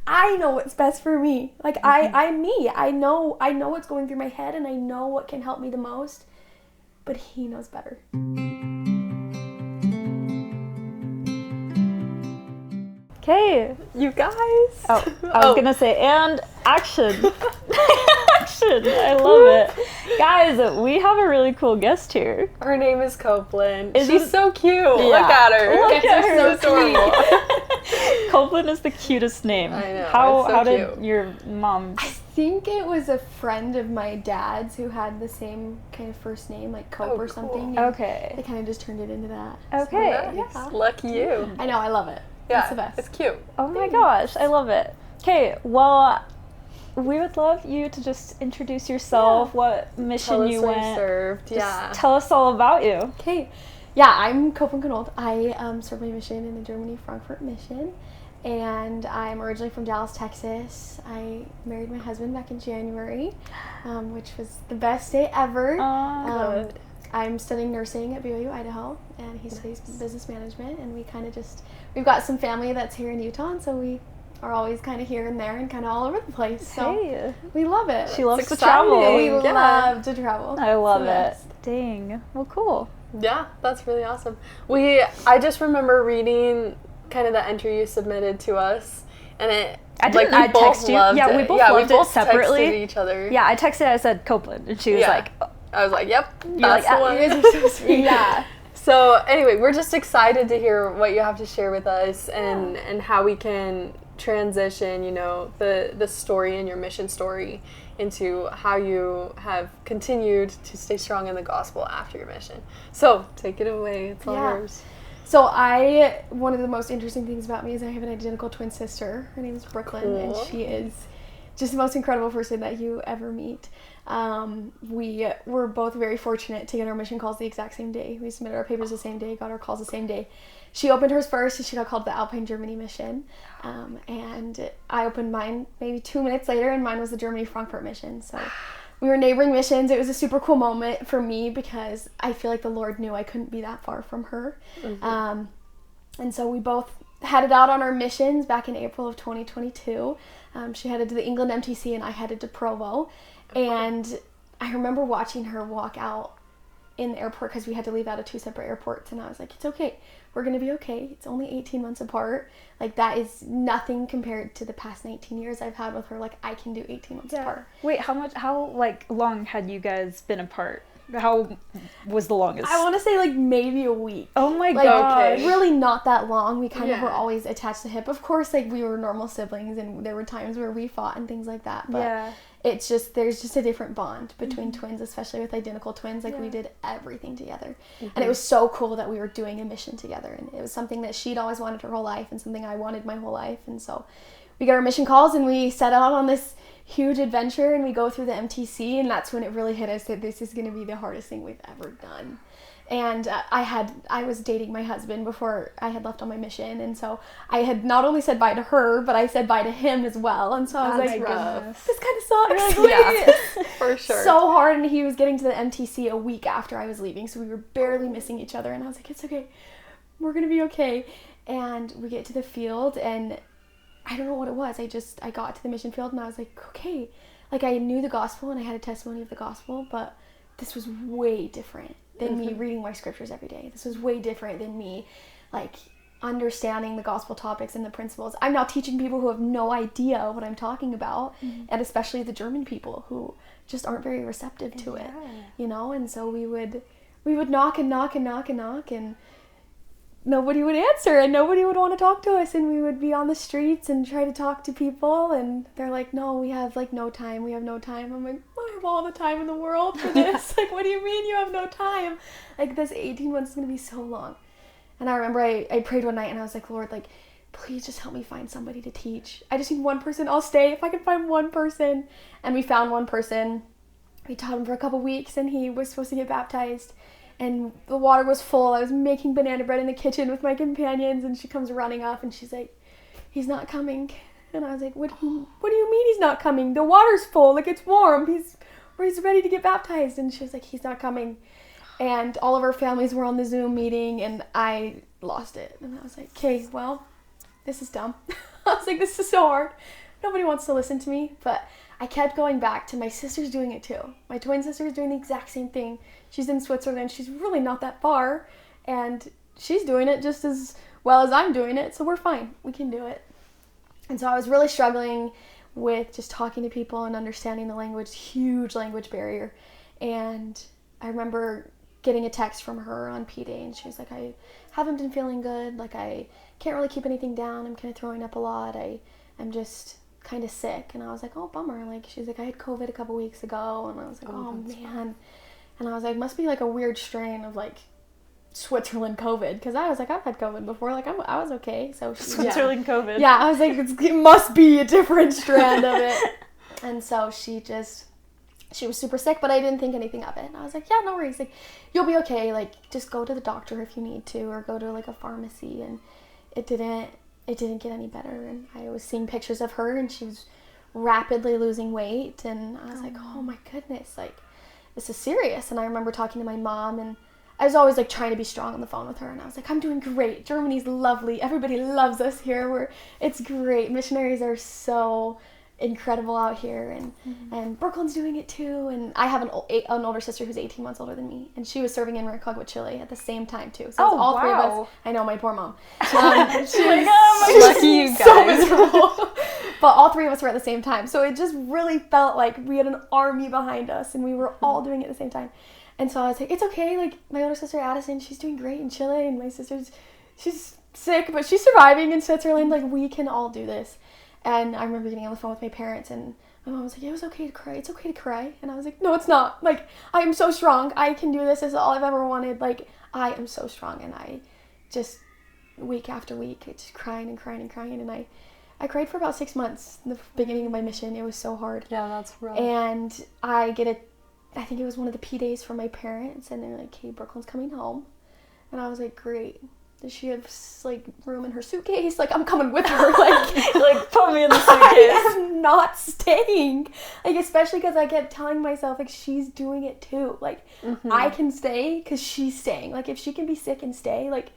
I know what's best for me. Like, I'm me. I know what's going through my head, and I know what can help me the most, but he knows better. Okay. You guys. Oh, I was gonna say, and action. Action. I love it. Guys, we have a really cool guest here. Her name is Copeland. Isn't- She's so cute. Yeah. Look at her. Look at her. So adorable. Copeland is the cutest name. I know, How it's so how did cute. your mom? I think it was a friend of my dad's who had the same kind of first name, like Cope or cool. something. and Okay. They kind of just turned it into that. Okay. Nice. Yeah. Lucky you. I know, I love it. Yeah, It's the best. it's cute. Oh my gosh, I love it. Okay, well, we would love you to just introduce yourself, what mission Tell us you where you went. served. Just Yeah. tell us all about you. Okay. Yeah, I'm Copelyn Konold. I served my mission in the Germany Frankfurt mission, and I'm originally from Dallas, Texas. I married my husband back in January, which was the best day ever. Good. I'm studying nursing at BYU, Idaho, and he studies business management, and we've got some family that's here in Utah, and so we are always kind of here and there and kind of all over the place. So Hey, we love it. she loves to exciting. travel. We Yeah. love to travel. I love It's the it. best. Dang. Well, cool. Yeah, that's really awesome. I just remember reading kind of the entry you submitted to us, and I text you. Yeah, we both loved it separately. Texted each other. Yeah, I texted. I said Copeland, and she was Yeah. like, I was like, "Yep, You're that's like, the one." You guys are so sweet. "Yeah." So anyway, we're just excited to hear what you have to share with us and how we can transition, the story and your mission story into how you have continued to stay strong in the gospel after your mission. So take it away. It's all Yeah. yours. So one of the most interesting things about me is I have an identical twin sister. Her name is Brooklyn, and Cool. she is just the most incredible person that you ever meet. We were both very fortunate to get our mission calls the exact same day. We submitted our papers the same day, got our calls the same day. She opened hers first, and she got called to the Alpine Germany mission. And I opened mine maybe 2 minutes later, and mine was the Germany Frankfurt mission. So we were neighboring missions. It was a super cool moment for me because I feel like the Lord knew I couldn't be that far from her. Mm-hmm. And so we both headed out on our missions back in April of 2022. She headed to the England MTC, and I headed to Provo. And I remember watching her walk out in the airport because we had to leave out of 2 separate airports, and I was like, it's okay. We're going to be okay. It's only 18 months apart. Like, that is nothing compared to the past 19 years I've had with her. Like, I can do 18 months apart. Wait, how long had you guys been apart? How was the longest? I want to say, like, maybe a week. Oh my Like, god. Okay. really not that long. We kind of were Yeah. always attached to hip. Of course, like, we were normal siblings, and there were times where we fought and things like that. But Yeah. it's just, there's just a different bond between twins, especially with identical twins. Like, we did everything together. And it was so cool that we were doing a mission together. And it was something that she'd always wanted her whole life and something I wanted my whole life. And so we got our mission calls, and we set out on this huge adventure, and we go through the MTC, and that's when it really hit us that this is going to be the hardest thing we've ever done. And I was dating my husband before I had left on my mission, and so I had not only said bye to her, but I said bye to him as well. And so I was That's like, rough. this kind of sucks. Yeah, for sure. So hard. And he was getting to the MTC a week after I was leaving, so we were barely missing each other, and I was like, it's okay, we're gonna be okay. And we get to the field, and I don't know what it was. I got to the mission field, and I was like, okay, like, I knew the gospel and I had a testimony of the gospel, but this was way different than me reading my scriptures every day. This was way different than me, like, understanding the gospel topics and the principles. I'm now teaching people who have no idea what I'm talking about, and especially the German people who just aren't very receptive to it, and so we would knock and knock and knock and knock, and nobody would answer, and nobody would want to talk to us, and we would be on the streets and try to talk to people, and they're like, no, we have, like, no time. I'm like, I have all the time in the world for this. Like, what do you mean you have no time? Like, this 18 months is going to be so long. And I remember I prayed one night, and I was like, Lord, like, please just help me find somebody to teach. I just need one person. I'll stay if I can find one person. And we found one person. We taught him for a couple weeks, and he was supposed to get baptized. And the water was full. I was making banana bread in the kitchen with my companions, and she comes running up, and she's like, he's not coming. And I was like, what do you mean he's not coming? The water's full. Like, it's warm. He's ready to get baptized. And she was like, he's not coming. And all of our families were on the Zoom meeting, and I lost it. And I was like, okay, well, this is dumb. I was like, this is so hard. Nobody wants to listen to me. But I kept going back to my sister's doing it too. My twin sister is doing the exact same thing. She's in Switzerland. She's really not that far. And she's doing it just as well as I'm doing it. So we're fine. We can do it. And so I was really struggling with just talking to people and understanding the language, huge language barrier. And I remember getting a text from her on P-Day, and she was like, I haven't been feeling good. Like, I can't really keep anything down. I'm kind of throwing up a lot. I'm just kind of sick. And I was like, oh, bummer. Like, she's like, I had COVID a couple weeks ago. And I was like, oh man. And I was like, must be like a weird strain of like Switzerland COVID, because I was like, I've had COVID before. Like, I was okay. So Switzerland COVID. Yeah, I was like, it must be a different strand of it. And so she was super sick, but I didn't think anything of it. And I was like, yeah, no worries. Like, you'll be okay. Like, just go to the doctor if you need to, or go to like a pharmacy. And it didn't get any better. And I was seeing pictures of her, and she was rapidly losing weight. And I was like, oh my goodness, like, this is serious. And I remember talking to my mom, and I was always like trying to be strong on the phone with her. And I was like, I'm doing great. Germany's lovely. Everybody loves us here. It's great. Missionaries are so incredible out here, and Brooklyn's doing it too. And I have an older sister who's 18 months older than me, and she was serving in Rancagua, Chile at the same time too. So it was all three of us. I know, my poor mom. She was lucky you guys. So miserable. But all three of us were at the same time, so it just really felt like we had an army behind us, and we were all doing it at the same time. And so I was like, it's okay. Like, my older sister Addison, she's doing great in Chile, and my she's sick, but she's surviving in Switzerland. Like, we can all do this. And I remember getting on the phone with my parents, and my mom was like, it was okay to cry. It's okay to cry. And I was like, no, it's not. Like, I am so strong. I can do this. This is all I've ever wanted. Like, I am so strong. And I just, week after week, just crying and crying and crying. And I cried for about 6 months in the beginning of my mission. It was so hard. Yeah, that's rough. And I think it was one of the P-Days from my parents, and they're like, hey, Brooklyn's coming home. And I was like, great. Does she have like room in her suitcase? Like, I'm coming with her. Like put me in the suitcase. I am not staying. Like, especially because I kept telling myself, like, she's doing it too. Like, I can stay because she's staying. Like, if she can be sick and stay, like,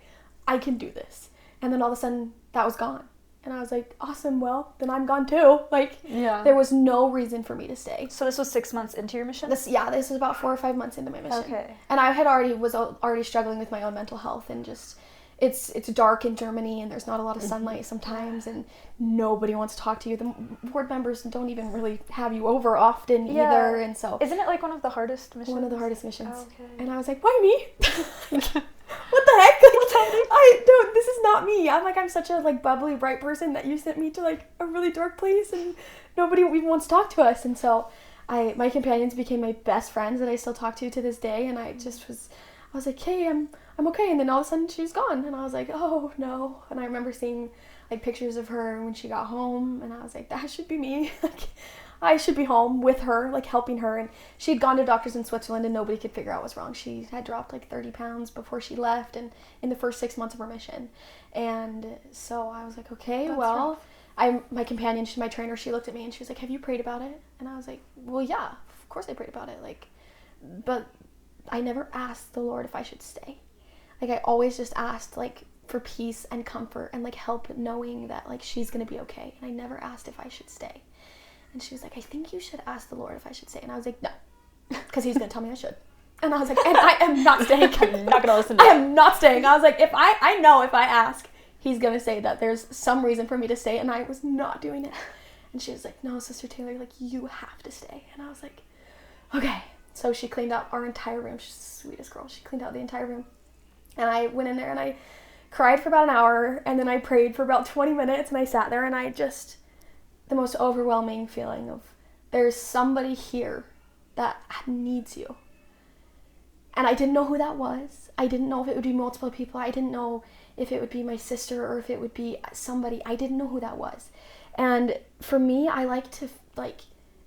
I can do this. And then all of a sudden, that was gone. And I was like, awesome, well, then I'm gone too. Like, there was no reason for me to stay. So this was 6 months into your mission? This was about 4 or 5 months into my mission. Okay. And I was already struggling with my own mental health, and just, it's dark in Germany, and there's not a lot of sunlight sometimes, and nobody wants to talk to you. The board members don't even really have you over often either, and so... Isn't it like one of the hardest missions? One of the hardest missions. Oh, okay. And I was like, why me? What the heck? Like, what's happening? This is not me. I'm such a like bubbly, bright person that you sent me to like a really dark place, and nobody even wants to talk to us. And so my companions became my best friends that I still talk to this day. And I was like, hey, I'm okay. And then all of a sudden she's gone, and I was like, oh no. And I remember seeing like pictures of her when she got home, and I was like, that should be me. Like, I should be home with her, like helping her. And she had gone to doctors in Switzerland, and nobody could figure out what's wrong. She had dropped like 30 pounds before she left, and in the first 6 months of her mission. And so I was like, okay, That's well, my companion, my trainer, she looked at me and she was like, have you prayed about it? And I was like, well, yeah, of course I prayed about it. Like, but I never asked the Lord if I should stay. Like, I always just asked like for peace and comfort and like help, knowing that like she's gonna be okay. And I never asked if I should stay. And she was like, I think you should ask the Lord if I should stay. And I was like, no, because he's going to tell me I should. And I was like, and I am not staying. I'm not going to listen to I am not staying. I was like, I know if I ask, he's going to say that there's some reason for me to stay. And I was not doing it. And she was like, no, Sister Taylor, like, you have to stay. And I was like, okay. So she cleaned out our entire room. She's the sweetest girl. She cleaned out the entire room. And I went in there and I cried for about an hour. And then I prayed for about 20 minutes. And I sat there, and I just... the most overwhelming feeling of there's somebody here that needs you. And I didn't know who that was. I didn't know if it would be multiple people. I didn't know if it would be my sister or if it would be somebody. I didn't know who that was. And for me, I like to like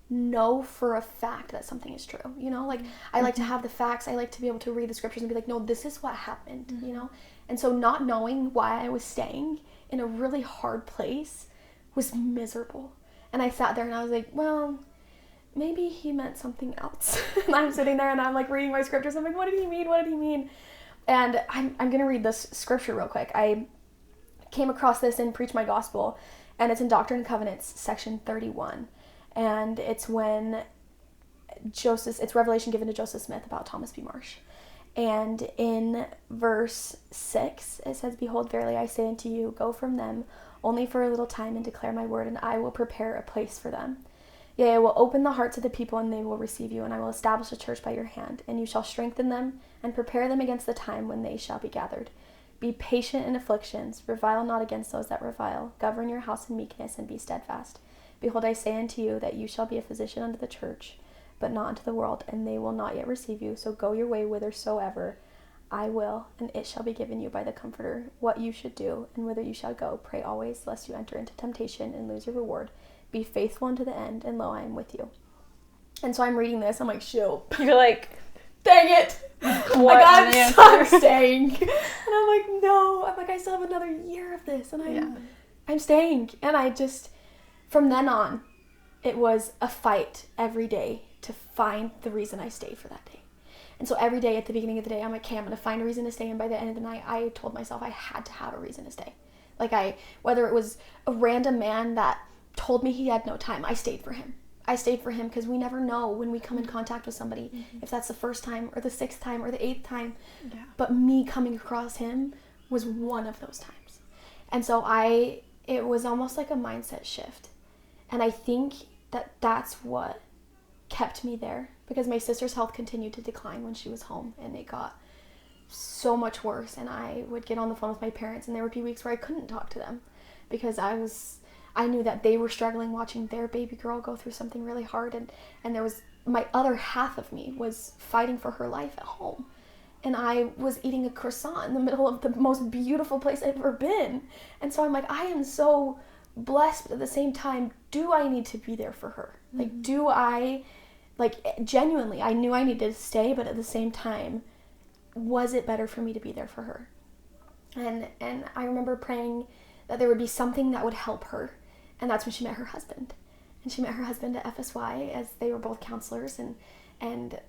know for a fact that something is true, you know? Like, I like to have the facts. I like to be able to read the scriptures and be like, no, this is what happened, you know? And so not knowing why I was staying in a really hard place was miserable. And I sat there and I was like, well, maybe he meant something else. And I'm sitting there and I'm like reading my scriptures. I'm like, what did he mean? What did he mean? And I'm going to read this scripture real quick. I came across this in Preach My Gospel, And it's in Doctrine and Covenants, section 31. And it's when it's revelation given to Joseph Smith about Thomas B. Marsh. And in verse 6, it says, "Behold, verily I say unto you, go from them only for a little time and declare my word, and I will prepare a place for them. Yea, I will open the hearts of the people, and they will receive you, and I will establish a church by your hand, and you shall strengthen them and prepare them against the time when they shall be gathered. Be patient in afflictions, revile not against those that revile. Govern your house in meekness, and be steadfast. Behold, I say unto you that you shall be a physician unto the church, but not unto the world, and they will not yet receive you. So go your way whithersoever I will, and it shall be given you by the Comforter what you should do, and whither you shall go. Pray always, lest you enter into temptation and lose your reward. Be faithful unto the end, and lo, I am with you." And so I'm reading this, I'm like, shoot. You're like, Dang it! what I'm staying. And I'm like, no. I'm like, I still have another year of this, and I'm staying. And I just, from then on, it was a fight every day to find the reason I stayed for that day. And so every day at the beginning of the day, I'm like, okay, I'm going to find a reason to stay. And by the end of the night, I told myself I had to have a reason to stay. Like whether it was a random man that told me he had no time, I stayed for him. I stayed for him because we never know when we come in contact with somebody, if that's the first time or the 6th time or the 8th time. Yeah. But me coming across him was one of those times. And so it was almost like a mindset shift. And I think that's what kept me there, because my sister's health continued to decline when she was home, and it got so much worse. And I would get on the phone with my parents, and there would be weeks where I couldn't talk to them because I knew that they were struggling watching their baby girl go through something really hard, and there was my other half of me was fighting for her life at home. And I was eating a croissant in the middle of the most beautiful place I've ever been. And so I'm like, I am so blessed, but at the same time, do I need to be there for her? Like, do I, genuinely, I knew I needed to stay, but at the same time, was it better for me to be there for her? And I remember praying that there would be something that would help her. And that's when she met her husband. And she met her husband at FSY, as they were both counselors. And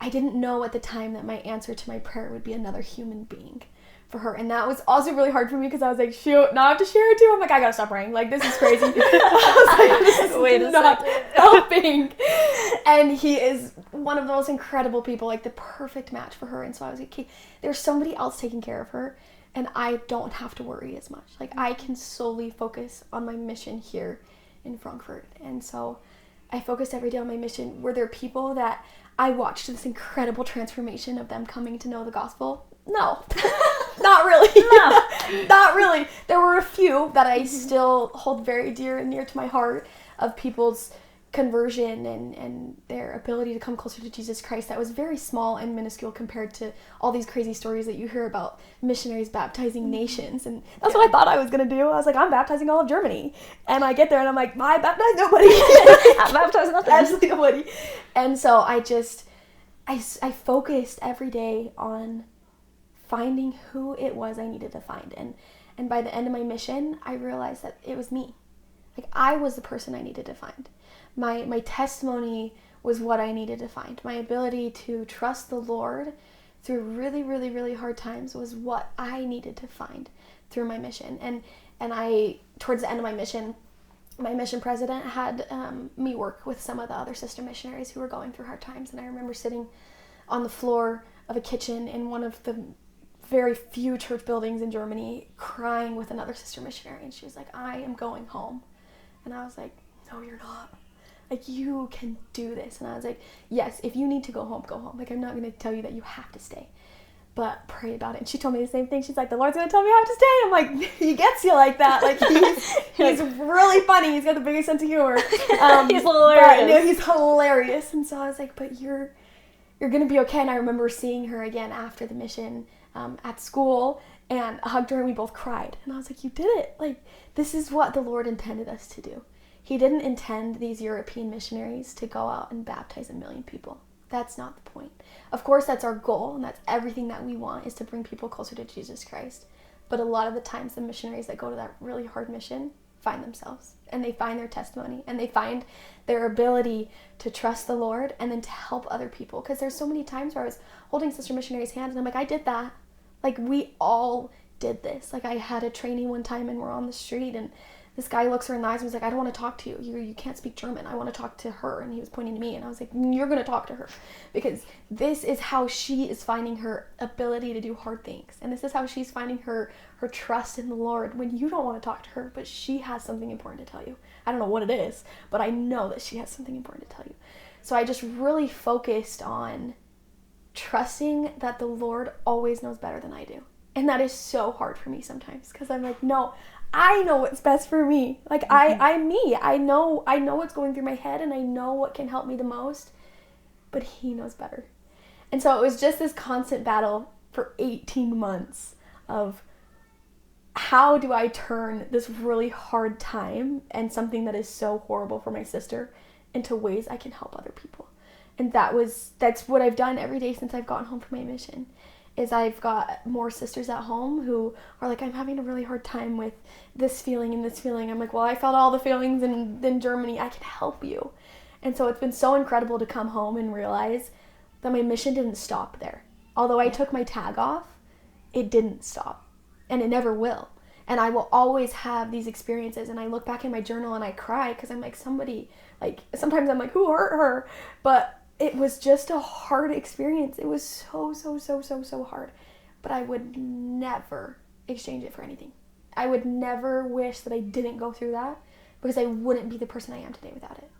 I didn't know at the time that my answer to my prayer would be another human being for her. And that was also really hard for me, because I was like, shoot, now I have to share it too. I'm like, I gotta stop praying. Like, this is crazy. I was like, this is not helping. And he is one of the most incredible people, like the perfect match for her. And so I was like, okay, there's somebody else taking care of her, and I don't have to worry as much. Like, I can solely focus on my mission here in Frankfurt. And so I focused every day on my mission. Were there people that I watched this incredible transformation of them coming to know the gospel? No. Not really. No. Not really. There were a few that I still hold very dear and near to my heart, of people's conversion and their ability to come closer to Jesus Christ. That was very small and minuscule compared to all these crazy stories that you hear about missionaries baptizing nations. And that's what I thought I was going to do. I was like, I'm baptizing all of Germany. And I get there and I'm like, I baptize nobody. I'm baptizing nothing. Absolutely nobody. And so I focused every day on finding who it was I needed to find. And by the end of my mission, I realized that it was me. Like, I was the person I needed to find. My testimony was what I needed to find. My ability to trust the Lord through really, really, really hard times was what I needed to find through my mission. And I, towards the end of my mission president had me work with some of the other sister missionaries who were going through hard times. And I remember sitting on the floor of a kitchen in one of the very few church buildings in Germany, crying with another sister missionary. And she was like, I am going home. And I was like, no, you're not. Like, you can do this. And I was like, yes, if you need to go home, go home. Like, I'm not going to tell you that you have to stay, but pray about it. And she told me the same thing. She's like, the Lord's going to tell me I have to stay. I'm like, he gets you like that. Like, he's really funny. He's got the biggest sense of humor. He's hilarious. But, he's hilarious. And so I was like, but you're going to be okay. And I remember seeing her again after the mission at school, and I hugged her and we both cried. And I was like, you did it. Like, this is what the Lord intended us to do. He didn't intend these European missionaries to go out and baptize 1 million people. That's not the point. Of course, that's our goal, and that's everything that we want, is to bring people closer to Jesus Christ. But a lot of the times, the missionaries that go to that really hard mission find themselves, and they find their testimony, and they find their ability to trust the Lord and then to help other people. Because there's so many times where I was holding sister missionaries' hands, and I'm like, I did that. Like, we all did this. Like, I had a trainee one time, and we're on the street, and this guy looks her in the eyes and was like, I don't want to talk to you. You can't speak German. I want to talk to her. And he was pointing to me. And I was like, you're going to talk to her. Because this is how she is finding her ability to do hard things. And this is how she's finding her trust in the Lord when you don't want to talk to her, but she has something important to tell you. I don't know what it is, but I know that she has something important to tell you. So I just really focused on trusting that the Lord always knows better than I do. And that is so hard for me sometimes because I'm like, no, I know what's best for me. Like, I'm me. I know what's going through my head and I know what can help me the most, but he knows better. And so it was just this constant battle for 18 months of how do I turn this really hard time and something that is so horrible for my sister into ways I can help other people. And that's what I've done every day since I've gotten home from my mission. Is I've got more sisters at home who are like, I'm having a really hard time with this feeling and this feeling. I'm like, well, I felt all the feelings in Germany. I can help you. And so it's been so incredible to come home and realize that my mission didn't stop there. Although I took my tag off, it didn't stop. And it never will. And I will always have these experiences. And I look back in my journal and I cry because I'm like, somebody, like, sometimes I'm like, who hurt her? But it was just a hard experience. It was so hard. But I would never exchange it for anything. I would never wish that I didn't go through that because I wouldn't be the person I am today without it.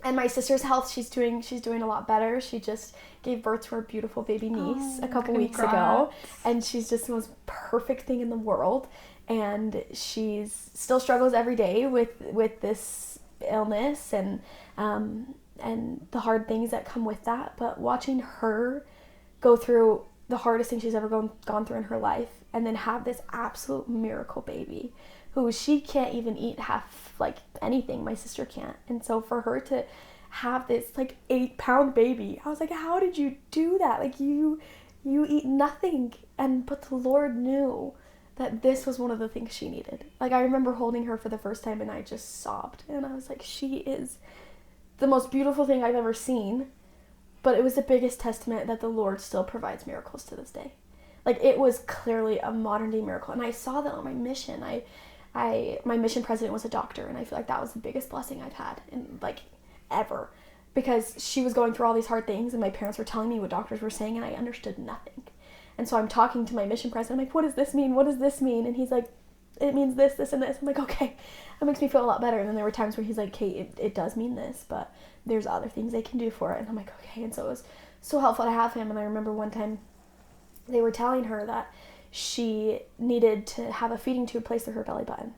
And my sister's health, she's doing a lot better. She just gave birth to her beautiful baby niece a couple weeks ago. And she's just the most perfect thing in the world. And she's still struggles every day with this illness and the hard things that come with that. But watching her go through the hardest thing she's ever gone through in her life and then have this absolute miracle baby who she can't even eat half like anything my sister can't. And so for her to have this like 8-pound baby, I was like, how did you do that? Like you eat nothing. But the Lord knew that this was one of the things she needed. Like I remember holding her for the first time and I just sobbed. And I was like, she is the most beautiful thing I've ever seen. But it was the biggest testament that the Lord still provides miracles to this day. Like it was clearly a modern day miracle. And I saw that on my mission. My mission president was a doctor, and I feel like that was the biggest blessing I've had in like ever, because she was going through all these hard things and my parents were telling me what doctors were saying and I understood nothing. And so I'm talking to my mission president. I'm like, what does this mean? What does this mean? And he's like, it means this, this, and this. I'm like, okay, that makes me feel a lot better. And then there were times where he's like, hey, it does mean this, but there's other things they can do for it. And I'm like, okay. And so it was so helpful to have him. And I remember one time they were telling her that she needed to have a feeding tube placed through her belly button.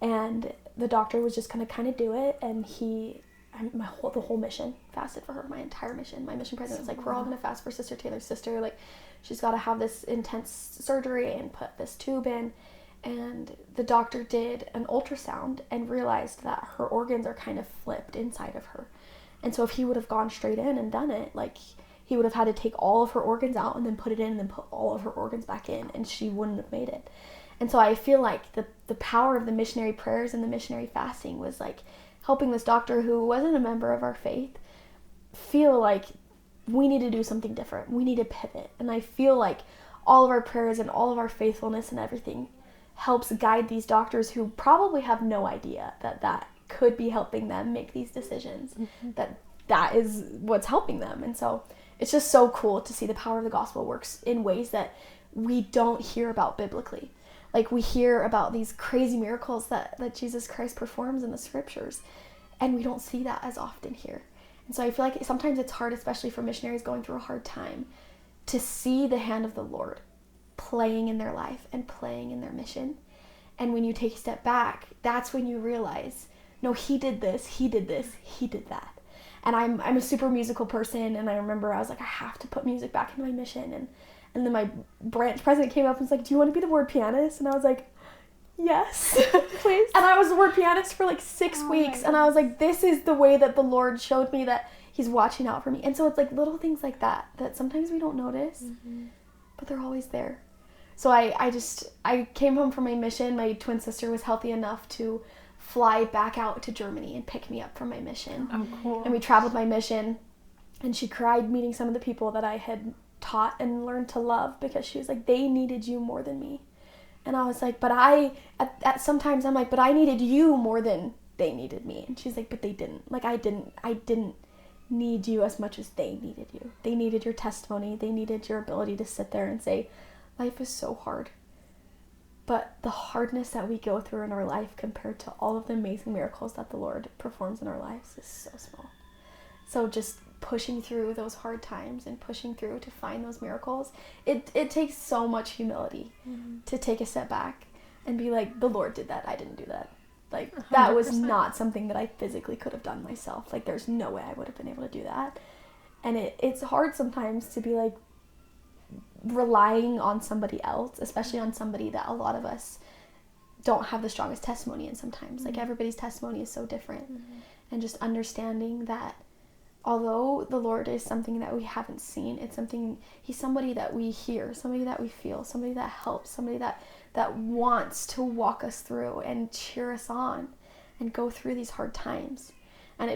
And the doctor was just going to kind of do it. And the whole mission fasted for her, my entire mission. My mission president was like, we're all going to fast for Sister Taylor's sister. Like, she's got to have this intense surgery and put this tube in. And the doctor did an ultrasound and realized that her organs are kind of flipped inside of her. And so if he would have gone straight in and done it, like, he would have had to take all of her organs out and then put it in and then put all of her organs back in, and she wouldn't have made it. And so I feel like the power of the missionary prayers and the missionary fasting was like helping this doctor who wasn't a member of our faith feel like we need to do something different. We need to pivot. And I feel like all of our prayers and all of our faithfulness and everything helps guide these doctors who probably have no idea that could be helping them make these decisions, that is what's helping them. And so it's just so cool to see the power of the gospel works in ways that we don't hear about biblically. Like, we hear about these crazy miracles that Jesus Christ performs in the scriptures, and we don't see that as often here. And so I feel like sometimes it's hard, especially for missionaries going through a hard time, to see the hand of the Lord playing in their life and playing in their mission. And when you take a step back, that's when you realize, no, he did this, he did this, he did that. And I'm a super musical person, and I remember I was like, I have to put music back into my mission. And then my branch president came up and was like, do you want to be the word pianist? And I was like, yes, please. And I was the word pianist for like 6 weeks. And I was like, this is the way that the Lord showed me that he's watching out for me. And so it's like little things like that sometimes we don't notice, but they're always there. So I came home from my mission. My twin sister was healthy enough to fly back out to Germany and pick me up from my mission. Oh, cool. And we traveled my mission, and she cried meeting some of the people that I had taught and learned to love, because she was like, they needed you more than me. And I was like, but at sometimes I'm like, but I needed you more than they needed me. And she's like, but they didn't. Like, I didn't need you as much as they needed you. They needed your testimony. They needed your ability to sit there and say, life is so hard. But the hardness that we go through in our life compared to all of the amazing miracles that the Lord performs in our lives is so small. So just pushing through those hard times and pushing through to find those miracles, it takes so much humility to take a step back and be like, the Lord did that, I didn't do that. Like, 100%. That was not something that I physically could have done myself. Like, there's no way I would have been able to do that. And it's hard sometimes to be like relying on somebody else, especially on somebody that a lot of us don't have the strongest testimony in sometimes. Like, everybody's testimony is so different. And just understanding that although the Lord is something that we haven't seen, he's somebody that we hear, somebody that we feel, somebody that helps, somebody that wants to walk us through and cheer us on and go through these hard times. And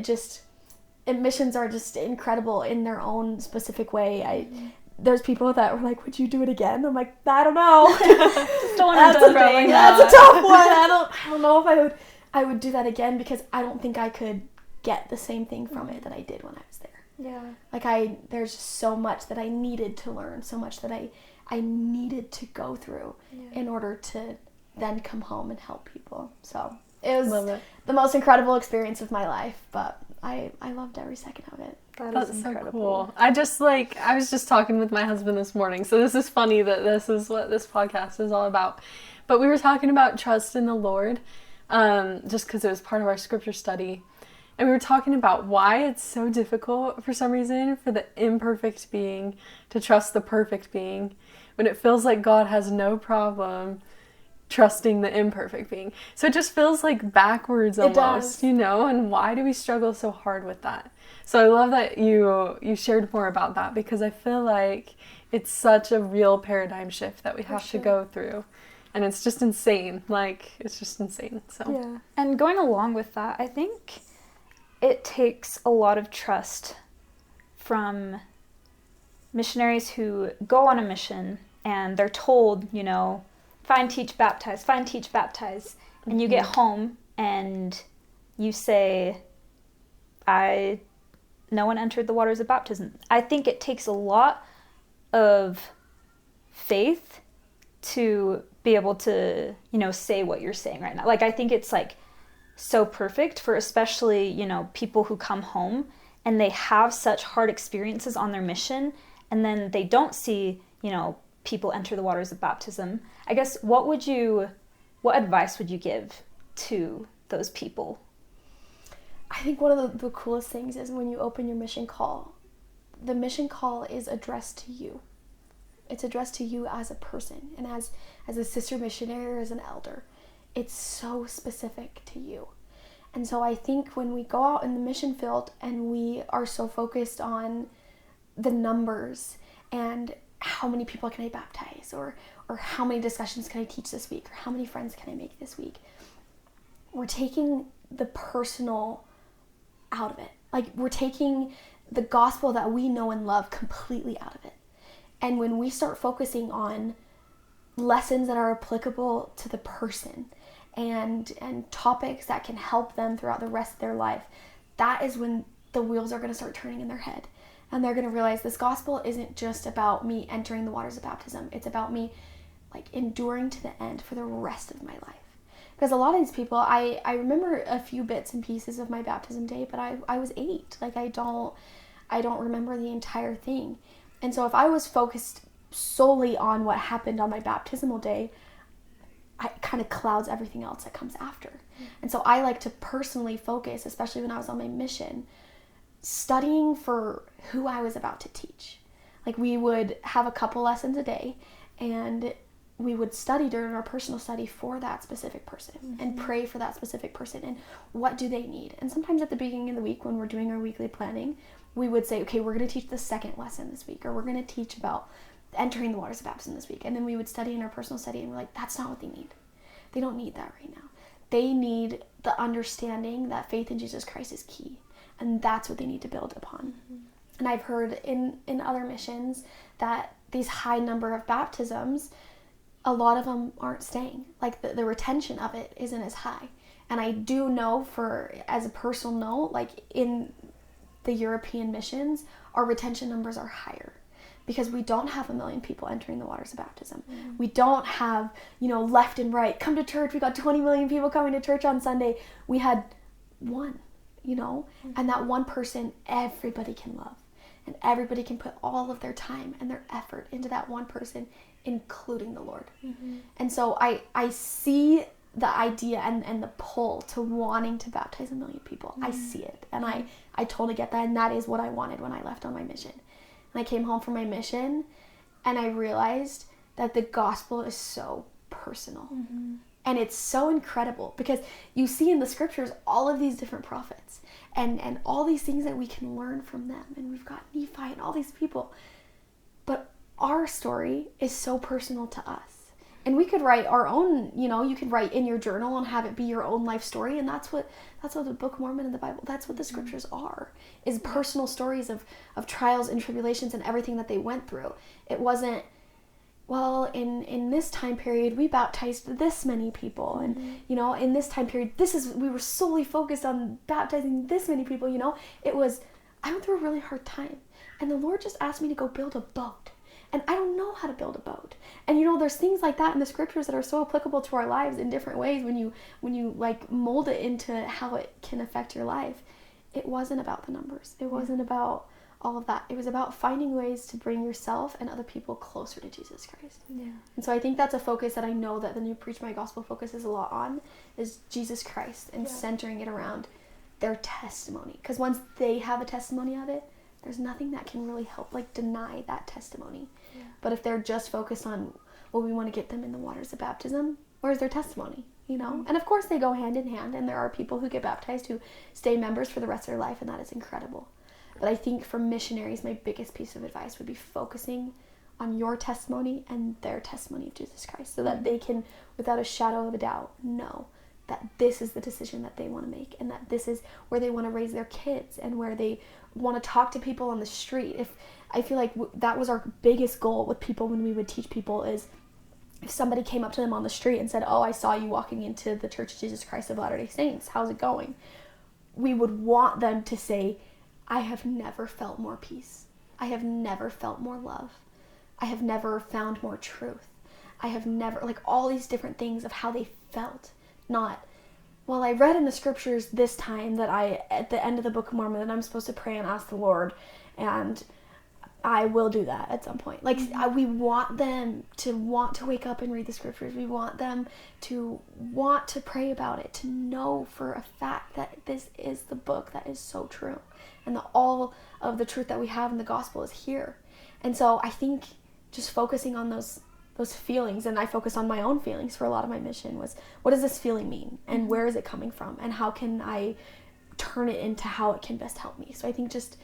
missions are just incredible in their own specific way. There's people that were like, would you do it again? I'm like, I don't know. Just don't want to That's a tough one. I don't know if I would do that again, because I don't think I could get the same thing from it that I did when I was there. Yeah. Like, there's just so much that I needed to learn, so much that I needed to go through in order to then come home and help people. So it was the most incredible experience of my life, but I loved every second of it. That's incredible. So cool. I was just talking with my husband this morning, so this is funny that this is what this podcast is all about. But we were talking about trust in the Lord, just because it was part of our scripture study. And we were talking about why it's so difficult for some reason for the imperfect being to trust the perfect being, when it feels like God has no problem trusting the imperfect being. So it just feels like backwards almost, and why do we struggle so hard with that? So I love that you shared more about that, because I feel like it's such a real paradigm shift that we have to go through. And it's just insane. Like, it's just insane. So yeah. And going along with that, I think it takes a lot of trust from missionaries who go on a mission and they're told, find, teach, baptize, find, teach, baptize. And you get home and you say, no one entered the waters of baptism. I think it takes a lot of faith to be able to, say what you're saying right now. Like, I think it's like so perfect for especially, people who come home and they have such hard experiences on their mission, and then they don't see, people enter the waters of baptism. I guess what advice would you give to those people? I think one of the coolest things is when you open your mission call, the mission call is addressed to you. It's addressed to you as a person and as a sister missionary or as an elder. It's so specific to you. And so I think when we go out in the mission field and we are so focused on the numbers and how many people can I baptize, or how many discussions can I teach this week, or how many friends can I make this week, we're taking the personal out of it. Like, we're taking the gospel that we know and love completely out of it. And when we start focusing on lessons that are applicable to the person and topics that can help them throughout the rest of their life, that is when the wheels are going to start turning in their head. And they're going to realize this gospel isn't just about me entering the waters of baptism. It's about me, like, enduring to the end for the rest of my life. Because a lot of these people, I remember a few bits and pieces of my baptism day, but I was 8. Like, I don't remember the entire thing. And so if I was focused solely on what happened on my baptismal day, it kind of clouds everything else that comes after. Mm-hmm. And so I like to personally focus, especially when I was on my mission, studying for who I was about to teach. Like, we would have a couple lessons a day, and we would study during our personal study for that specific person and pray for that specific person and what do they need. And sometimes at the beginning of the week when we're doing our weekly planning, we would say, okay, we're going to teach the second lesson this week, or we're going to teach about entering the waters of baptism this week. And then we would study in our personal study, and we're like, that's not what they need. They don't need that right now. They need the understanding that faith in Jesus Christ is key, and that's what they need to build upon. And I've heard in other missions that these high number of baptisms, a lot of them aren't staying. Like the retention of it isn't as high. And I do know, as a personal note, like in the European missions, our retention numbers are higher because we don't have 1 million people entering the waters of baptism. Mm-hmm. We don't have, left and right, come to church. We got 20 million people coming to church on Sunday. We had one, mm-hmm. and that one person everybody can love. And everybody can put all of their time and their effort into that one person, including the Lord. Mm-hmm. And so I see the idea and the pull to wanting to baptize 1 million people. Mm-hmm. I see it. And I totally get that. And that is what I wanted when I left on my mission. And I came home from my mission and I realized that the gospel is so personal. Mm-hmm. And it's so incredible because you see in the scriptures all of these different prophets and all these things that we can learn from them. And we've got Nephi and all these people. But our story is so personal to us. And we could write our own, you could write in your journal and have it be your own life story. And that's what the Book of Mormon and the Bible, that's what the scriptures are, is personal stories of trials and tribulations and everything that they went through. It wasn't, well, in this time period, we baptized this many people. And, in this time period, we were solely focused on baptizing this many people, It was, I went through a really hard time. And the Lord just asked me to go build a boat. And I don't know how to build a boat. And there's things like that in the scriptures that are so applicable to our lives in different ways when you like mold it into how it can affect your life. It wasn't about the numbers. It wasn't about all of that. It was about finding ways to bring yourself and other people closer to Jesus Christ. Yeah. And so I think that's a focus that I know that the new Preach My Gospel focuses a lot on, is Jesus Christ and centering it around their testimony. Because once they have a testimony of it, there's nothing that can really help deny that testimony. Yeah. But if they're just focused on, well, we want to get them in the waters of baptism, where's their testimony? Mm-hmm. And of course they go hand in hand, and there are people who get baptized who stay members for the rest of their life, and that is incredible. But I think for missionaries, my biggest piece of advice would be focusing on your testimony and their testimony of Jesus Christ, so that they can, without a shadow of a doubt, know that this is the decision that they want to make, and that this is where they want to raise their kids, and where they want to talk to people on the street. If I feel like that was our biggest goal with people when we would teach people, is if somebody came up to them on the street and said, oh, I saw you walking into the Church of Jesus Christ of Latter-day Saints, how's it going? We would want them to say, I have never felt more peace. I have never felt more love. I have never found more truth. I have never, all these different things of how they felt. Not, well, I read in the scriptures this time that at the end of the Book of Mormon, that I'm supposed to pray and ask the Lord, and I will do that at some point. We want them to want to wake up and read the scriptures. We want them to want to pray about it, to know for a fact that this is the book that is so true, and that all of the truth that we have in the gospel is here. And so I think just focusing on those feelings, and I focus on my own feelings for a lot of my mission, was, what does this feeling mean, and where is it coming from, and how can I turn it into how it can best help me? So I think just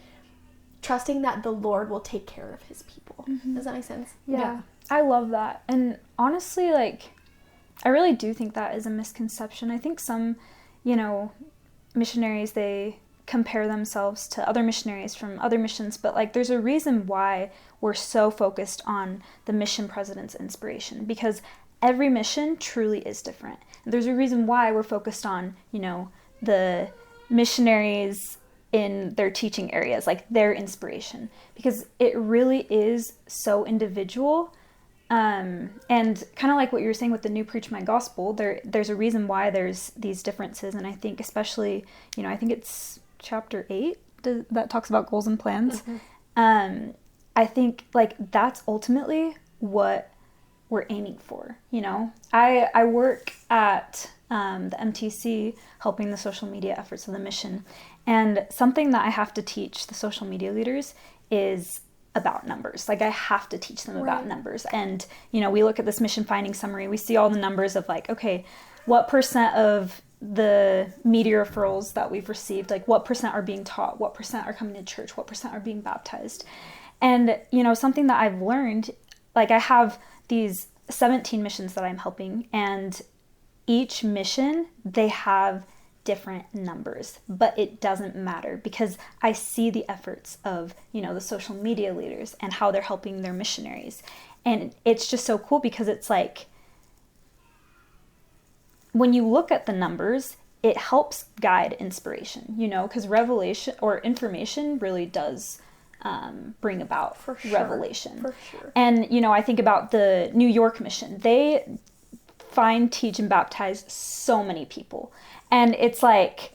trusting that the Lord will take care of his people. Mm-hmm. Does that make sense? Yeah, I love that. And honestly, I really do think that is a misconception. I think some, missionaries, they compare themselves to other missionaries from other missions, but there's a reason why we're so focused on the mission president's inspiration, because every mission truly is different. And there's a reason why we're focused on, the missionaries in their teaching areas, their inspiration, because it really is so individual. And kind of like what you were saying with the new Preach My Gospel, there's a reason why there's these differences. And I think especially, I think it's chapter 8 that talks about goals and plans. Mm-hmm. I think that's ultimately what we're aiming for. I work at the MTC helping the social media efforts of the mission, and something that I have to teach the social media leaders is about numbers. I have to teach them about numbers. And we look at this mission finding summary, we see all the numbers of okay, what percent of the media referrals that we've received, what percent are being taught, what percent are coming to church, what percent are being baptized. And something that I've learned, I have these 17 missions that I'm helping, and each mission, they have different numbers, but it doesn't matter because I see the efforts of, you know, the social media leaders and how they're helping their missionaries. And it's just so cool because it's like, when you look at the numbers, it helps guide inspiration, you know, because revelation or information really does bring about revelation. For sure. And, you know, I think about the New York mission. They find, teach, and baptize so many people. And it's like,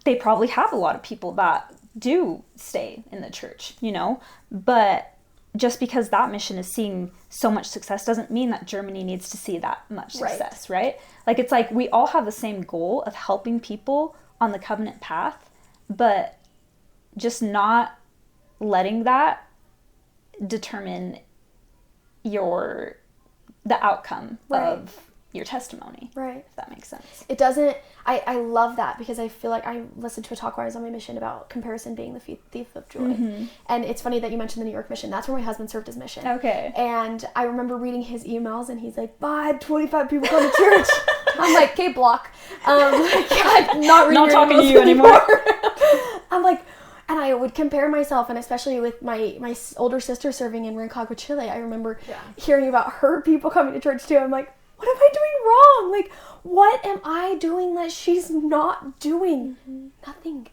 they probably have a lot of people that do stay in the church, you know, but just because that mission is seeing so much success doesn't mean that Germany needs to see that much success, right? Like, it's like we all have the same goal of helping people on the covenant path, but just not letting that determine the outcome of your testimony. Right. If that makes sense. It doesn't, I love that because I feel like I listened to a talk while I was on my mission about comparison being the thief of joy. Mm-hmm. And it's funny that you mentioned the New York mission. That's where my husband served his mission. Okay. And I remember reading his emails and he's like, "Bye, I had 25 people come to church." I'm like, "Okay, block." I'm not reading Not your talking to emails you anymore. I'm like, and I would compare myself, and especially with my older sister serving in Rancagua, Chile, I remember hearing about her people coming to church too. I'm like, what am I doing wrong? Like, what am I doing that she's not doing? Mm-hmm. Nothing.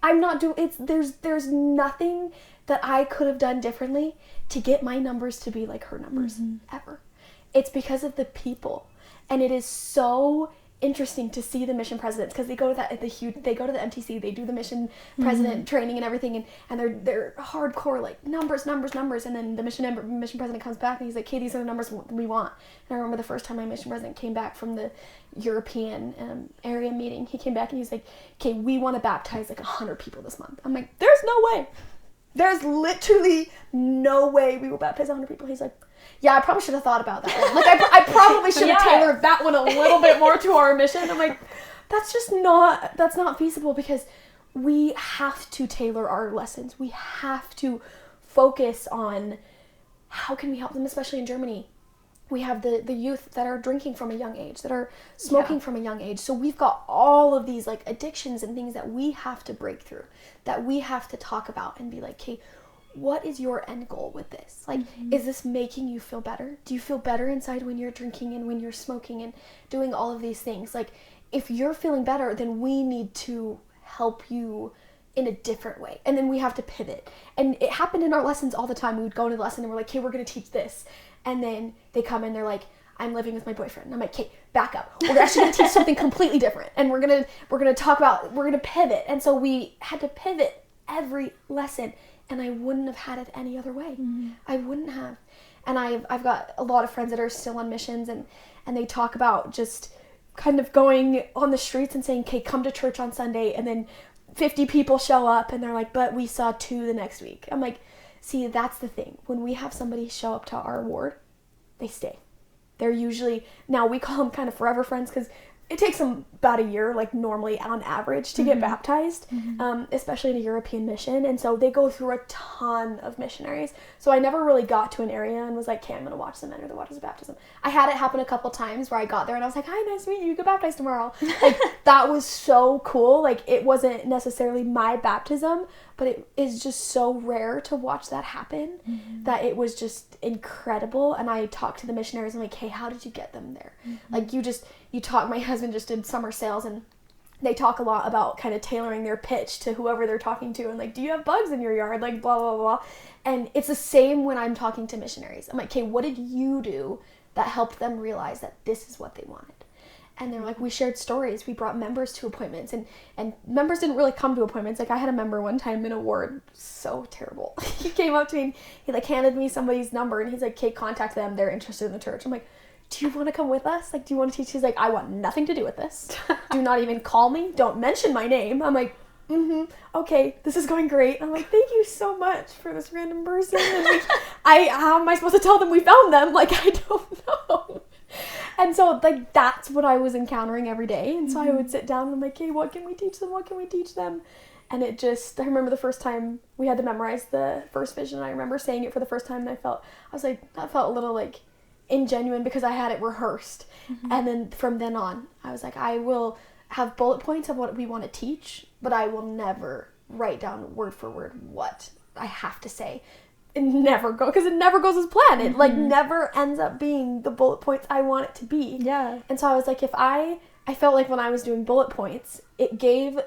I'm not doing, there's nothing that I could have done differently to get my numbers to be like her numbers, ever. It's because of the people. And it is so interesting to see the mission presidents because they go to they go to the MTC, they do the mission president training and everything, and they're hardcore like numbers, and then the mission president comes back and he's like, "Okay, these are the numbers we want." And I remember the first time my mission president came back from the European area meeting, he came back and he's like, "Okay, we want to baptize like 100 people this month." I'm like, "There's no way. There's literally no way we will baptize 100 people." He's like, "Yeah, I probably should have thought about that one. Like, I probably should have tailored that one a little bit more to our mission." I'm like, that's not feasible because we have to tailor our lessons. We have to focus on how can we help them, especially in Germany. We have the youth that are drinking from a young age, that are smoking from a young age. So we've got all of these like addictions and things that we have to break through, that we have to talk about and be like, "Okay, what is your end goal with this? Like, is this making you feel better? Do you feel better inside when you're drinking and when you're smoking and doing all of these things? Like, if you're feeling better, then we need to help you in a different way." And then we have to pivot. And it happened in our lessons all the time. We would go into the lesson and we're like, "Okay, we're going to teach this." And then they come and they're like, "I'm living with my boyfriend." And I'm like, "Okay, back up. We're actually going to teach something completely different. And we're going to talk about, we're going to pivot." And so we had to pivot every lesson. And I wouldn't have had it any other way. I wouldn't have. And I've got a lot of friends that are still on missions and they talk about just kind of going on the streets and saying, "Okay, come to church on Sunday," and then 50 people show up and they're like, "But we saw 2 the next week." I'm like, see, that's the thing. When we have somebody show up to our ward, they stay. They're usually, now we call them kind of forever friends because it takes them about a year, like normally on average, to get baptized, especially in a European mission. And so they go through a ton of missionaries. So I never really got to an area and was like, "Okay, I'm going to watch them enter the waters of baptism." I had it happen a couple times where I got there and I was like, "Hi, nice to meet you. You get baptized tomorrow." Like, that was so cool. Like, it wasn't necessarily my baptism, but it is just so rare to watch that happen that it was just incredible. And I talked to the missionaries. I'm like, "Hey, how did you get them there?" Like, you talk, my husband just did summer sales and they talk a lot about kind of tailoring their pitch to whoever they're talking to and like, "Do you have bugs in your yard?" Like, blah, blah, blah. And it's the same when I'm talking to missionaries. I'm like, "Okay, what did you do that helped them realize that this is what they wanted?" And they're like, "We shared stories. We brought members to appointments." And members didn't really come to appointments. Like, I had a member one time in a ward, so terrible. He came up to me and he like handed me somebody's number and he's like, "Okay, contact them. They're interested in the church." I'm like, "Do you want to come with us? Like, do you want to teach?" He's like, "I want nothing to do with this. Do not even call me. Don't mention my name." I'm like, "Okay, this is going great." And I'm like, "Thank you so much for this random person." And like, how am I supposed to tell them we found them? Like, I don't know. And so, like, that's what I was encountering every day. And so I would sit down and I'm like, "Hey, what can we teach them? What can we teach them?" And it just, I remember the first time we had to memorize the first vision. I remember saying it for the first time and that felt a little like ingenuine because I had it rehearsed. And then from then on, I was like, I will have bullet points of what we want to teach, but I will never write down word for word what I have to say. It never goes as planned. It like never ends up being the bullet points I want it to be. Yeah. And so I was like, if I felt like when I was doing bullet points, it gave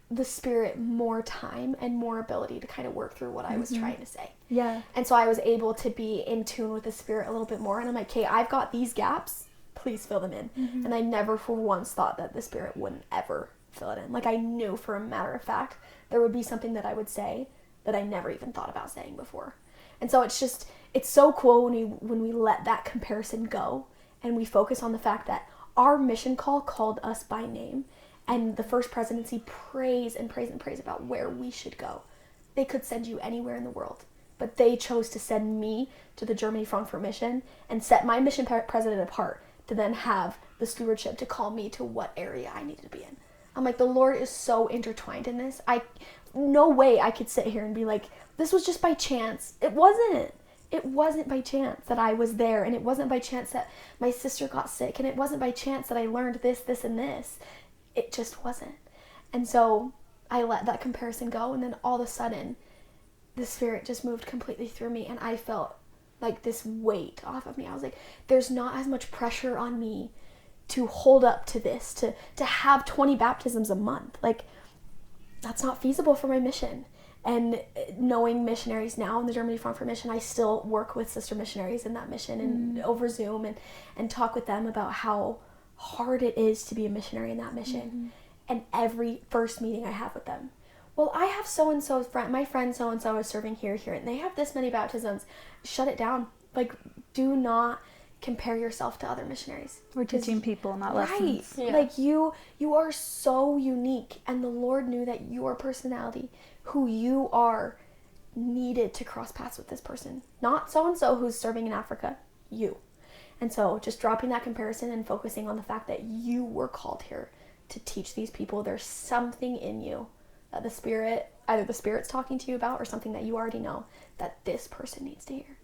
the Spirit more time and more ability to kind of work through what I was trying to say. Yeah. And so I was able to be in tune with the Spirit a little bit more. And I'm like, okay, I've got these gaps. Please fill them in. And I never for once thought that the Spirit wouldn't ever fill it in. Like, I knew for a matter of fact there would be something that I would say that I never even thought about saying before. And so it's so cool when we let that comparison go and we focus on the fact that our mission call called us by name, and the First Presidency prays and prays and prays about where we should go. They could send you anywhere in the world, but they chose to send me to the Germany Frankfurt mission and set my mission president apart to then have the stewardship to call me to what area I needed to be in. I'm like, the Lord is so intertwined in this. No way I could sit here and be like, this was just by chance. It wasn't. It wasn't by chance that I was there, and it wasn't by chance that my sister got sick, and it wasn't by chance that I learned this, and this. It just wasn't. And so I let that comparison go, and then all of a sudden, the Spirit just moved completely through me, and I felt like this weight off of me. I was like, there's not as much pressure on me to hold up to this, to have 20 baptisms a month. Like, that's not feasible for my mission. And knowing missionaries now in the Germany Frankfurt mission, I still work with sister missionaries in that mission and over Zoom and talk with them about how hard it is to be a missionary in that mission. And every first meeting I have with them, well, I have so-and-so's friend, my friend so-and-so is serving here, and they have this many baptisms. Shut it down. Like, do not compare yourself to other missionaries. We're teaching people, not lessons. Right. Yeah. Like, you are so unique, and the Lord knew that your personality, who you are, needed to cross paths with this person. Not so-and-so who's serving in Africa. You. And so just dropping that comparison and focusing on the fact that you were called here to teach these people. There's something in you that the Spirit, either the Spirit's talking to you about or something that you already know that this person needs to hear.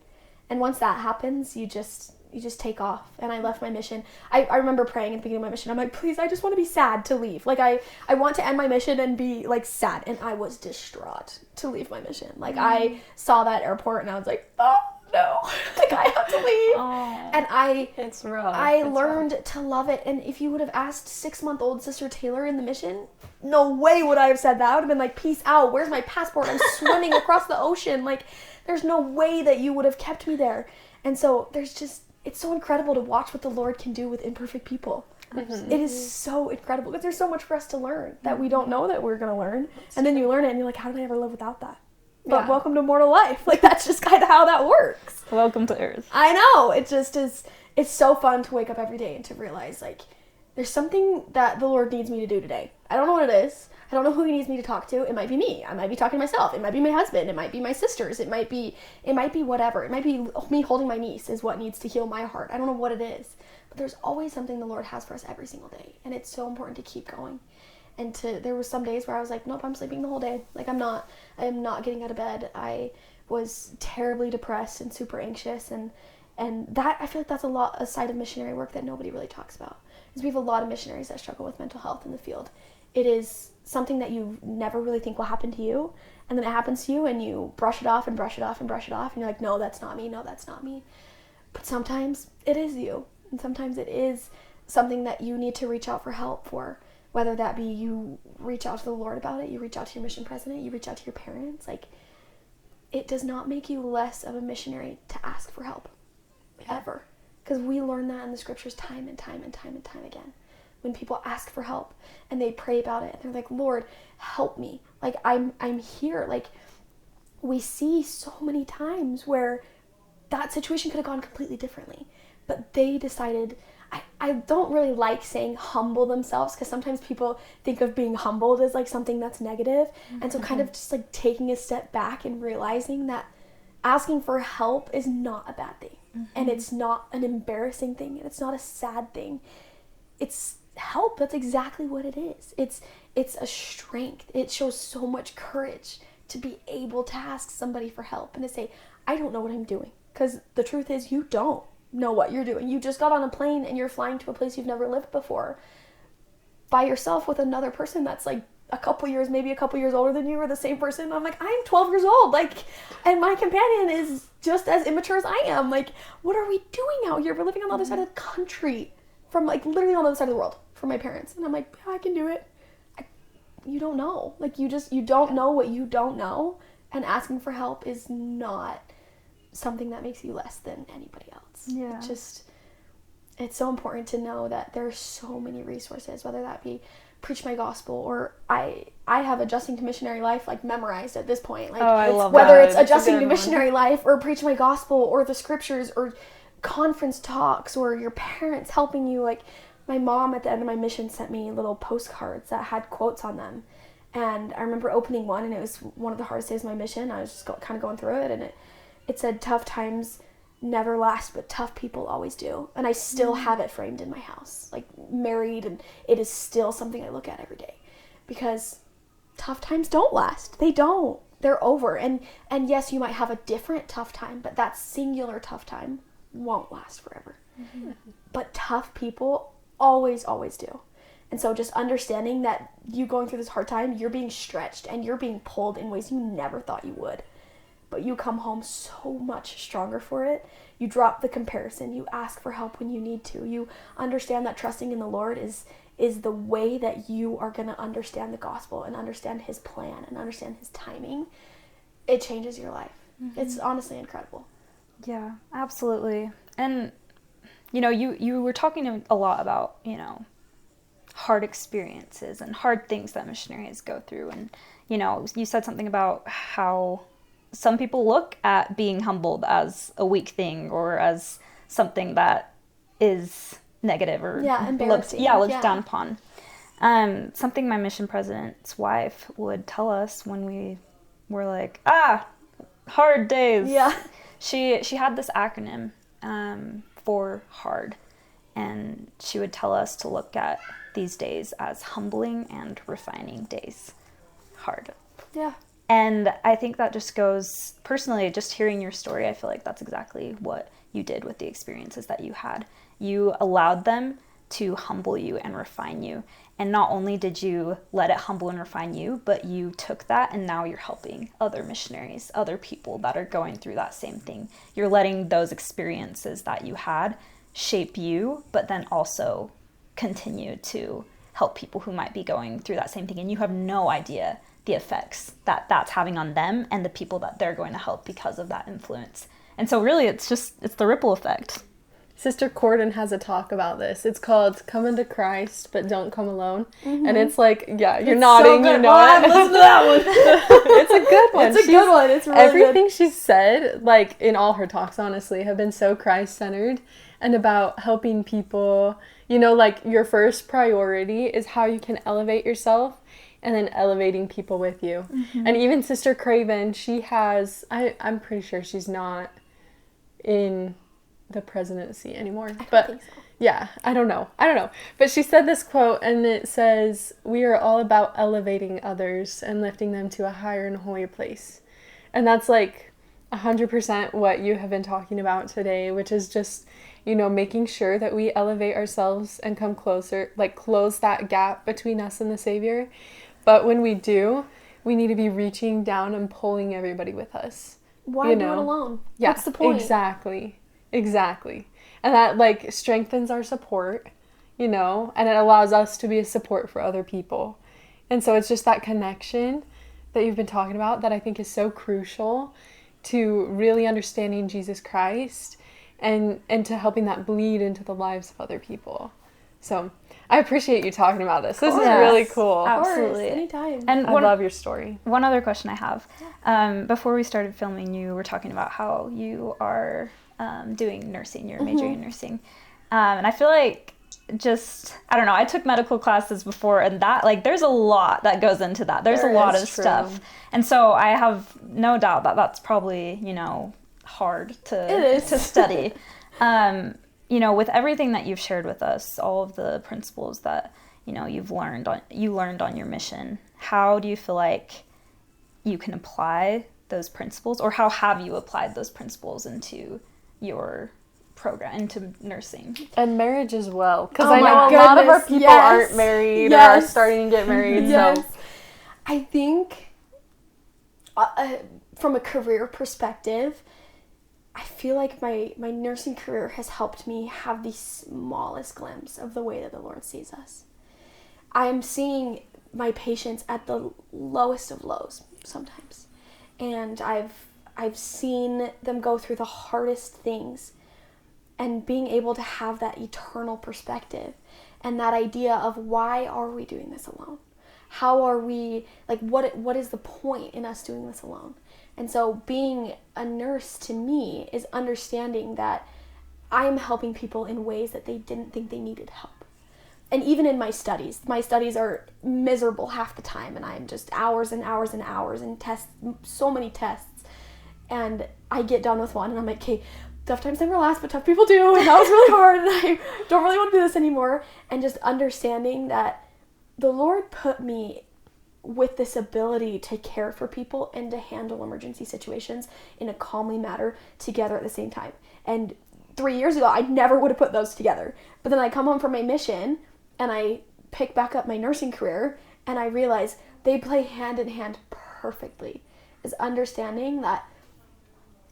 And once that happens, you just take off. And I left my mission. I remember praying at the beginning of my mission. I'm like, please, I just want to be sad to leave. Like, I want to end my mission and be, like, sad. And I was distraught to leave my mission. Like, I saw that airport and I was like, oh, no. Like, I have to leave. Oh, and it's rough. I learned to love it. And if you would have asked 6-month-old Sister Taylor in the mission, no way would I have said that. I would have been like, peace out. Where's my passport? I'm swimming across the ocean. Like, there's no way that you would have kept me there. And so it's so incredible to watch what the Lord can do with imperfect people. It is so incredible because there's so much for us to learn that we don't know that we're going to learn. And then you learn it and you're like, how did I ever live without that? But welcome to mortal life. Like, that's just kind of how that works. Welcome to Earth. I know. It just is. It's so fun to wake up every day and to realize, like, there's something that the Lord needs me to do today. I don't know what it is. I don't know who he needs me to talk to. It might be me. I might be talking to myself. It might be my husband. It might be my sisters. It might be whatever. It might be me holding my niece is what needs to heal my heart. I don't know what it is. But there's always something the Lord has for us every single day. And it's so important to keep going. And there was some days where I was like, nope, I'm sleeping the whole day. Like, I am not getting out of bed. I was terribly depressed and super anxious. And that, I feel like that's a side of missionary work that nobody really talks about. Because we have a lot of missionaries that struggle with mental health in the field. It is something that you never really think will happen to you. And then it happens to you and you brush it off and brush it off and brush it off. And you're like, no, that's not me. No, that's not me. But sometimes it is you. And sometimes it is something that you need to reach out for help for. Whether that be you reach out to the Lord about it, you reach out to your mission president, you reach out to your parents. Like, it does not make you less of a missionary to ask for help. Ever. Because we learn that in the scriptures time and time and time and time again. When people ask for help and they pray about it and they're like, Lord, help me. Like, I'm here. Like, we see so many times where that situation could have gone completely differently. But they decided, I don't really like saying humble themselves because sometimes people think of being humbled as like something that's negative. And so kind of just like taking a step back and realizing that asking for help is not a bad thing. And it's not an embarrassing thing. And it's not a sad thing. It's help. That's exactly what it is. It's a strength. It shows so much courage to be able to ask somebody for help and to say, I don't know what I'm doing. Because the truth is, you don't know what you're doing. You just got on a plane and you're flying to a place you've never lived before. by yourself with another person that's like maybe a couple years older than you, or the same person. I'm like, I'm 12 years old, like, and my companion is just as immature as I am. Like, what are we doing out here? We're living on the other side of the country, from like literally on the other side of the world from my parents. And I'm like, yeah, I can do it. You don't know. Like, you don't know what you don't know, and asking for help is not something that makes you less than anybody else. Yeah. It's so important to know that there's so many resources, whether that be Preach My Gospel, or I have Adjusting to Missionary Life like memorized at this point. Like, I love whether that. it's Adjusting to Missionary Life, or Preach My Gospel, or the scriptures, or conference talks, or your parents helping you. Like, my mom at the end of my mission sent me little postcards that had quotes on them, and I remember opening one, and it was one of the hardest days of my mission. I was just kind of going through it, and it said, "Tough times never last, but tough people always do." And I still have it framed in my house, like married, and it is still something I look at every day, because tough times don't last. They don't. They're over. And yes, you might have a different tough time, but that singular tough time won't last forever. Mm-hmm. But tough people always do. And so just understanding that you going through this hard time, you're being stretched and you're being pulled in ways you never thought you would. But you come home so much stronger for it. You drop the comparison. You ask for help when you need to. You understand that trusting in the Lord is the way that you are going to understand the gospel and understand his plan and understand his timing. It changes your life. Mm-hmm. It's honestly incredible. Yeah, absolutely. And, you were talking a lot about, hard experiences and hard things that missionaries go through. And, you said something about how some people look at being humbled as a weak thing, or as something that is negative, or embarrassing. looked down upon. Something my mission president's wife would tell us when we were like, hard days. Yeah. She had this acronym for hard, and she would tell us to look at these days as humbling and refining days. Hard. Yeah. And I think that just goes, personally, just hearing your story, I feel like that's exactly what you did with the experiences that you had. You allowed them to humble you and refine you. And not only did you let it humble and refine you, but you took that and now you're helping other missionaries, other people that are going through that same thing. You're letting those experiences that you had shape you, but then also continue to help people who might be going through that same thing. And you have no idea the effects that that's having on them and the people that they're going to help because of that influence. And so really it's the ripple effect. Sister Corden has a talk about this. It's called Come Into Christ, But Don't Come Alone. Mm-hmm. And it's like, yeah, you're nodding, you know it. Listen to that one. It's a good one. It's a good one. It's really everything she's said, like in all her talks, honestly, have been so Christ-centered and about helping people. Like your first priority is how you can elevate yourself, and then elevating people with you. Mm-hmm. And even Sister Craven, she has, I'm pretty sure she's not in the presidency anymore. I don't think so. Yeah, I don't know. But she said this quote, and it says, "We are all about elevating others and lifting them to a higher and holier place." And that's like 100% what you have been talking about today, which is just, making sure that we elevate ourselves and come closer, like close that gap between us and the Savior. But when we do, we need to be reaching down and pulling everybody with us. Why do it alone? Yeah, what's the point? Exactly. And that like strengthens our support, and it allows us to be a support for other people. And so it's just that connection that you've been talking about that I think is so crucial to really understanding Jesus Christ and to helping that bleed into the lives of other people. So I appreciate you talking about this. This is really cool. Absolutely. Anytime. And I love your story. One other question I have. Before we started filming, you were talking about how you are doing nursing. You're majoring in nursing. And I feel like I took medical classes before, and that, like, there's a lot that goes into that. There's a lot of stuff. And so I have no doubt that that's probably, hard to study. With everything that you've shared with us, all of the principles that, you learned on your mission, how do you feel like you can apply those principles, or how have you applied those principles into your program, into nursing. And marriage as well, because Oh I my know a lot of our goodness, people yes. aren't married or Yes. are starting to get married. Yes. So I think from a career perspective, I feel like my nursing career has helped me have the smallest glimpse of the way that the Lord sees us. I am seeing my patients at the lowest of lows sometimes. And I've seen them go through the hardest things, and being able to have that eternal perspective and that idea of why are we doing this alone? How are we, like, what is the point in us doing this alone? And so being a nurse to me is understanding that I am helping people in ways that they didn't think they needed help. And even in my studies are miserable half the time, and I'm just hours and hours and hours and so many tests. And I get done with one and I'm like, okay, tough times never last, but tough people do, and that was really hard, and I don't really want to do this anymore. And just understanding that the Lord put me with this ability to care for people and to handle emergency situations in a calmly manner together at the same time. And 3 years ago, I never would have put those together. But then I come home from my mission and I pick back up my nursing career, and I realize they play hand in hand perfectly. Is understanding that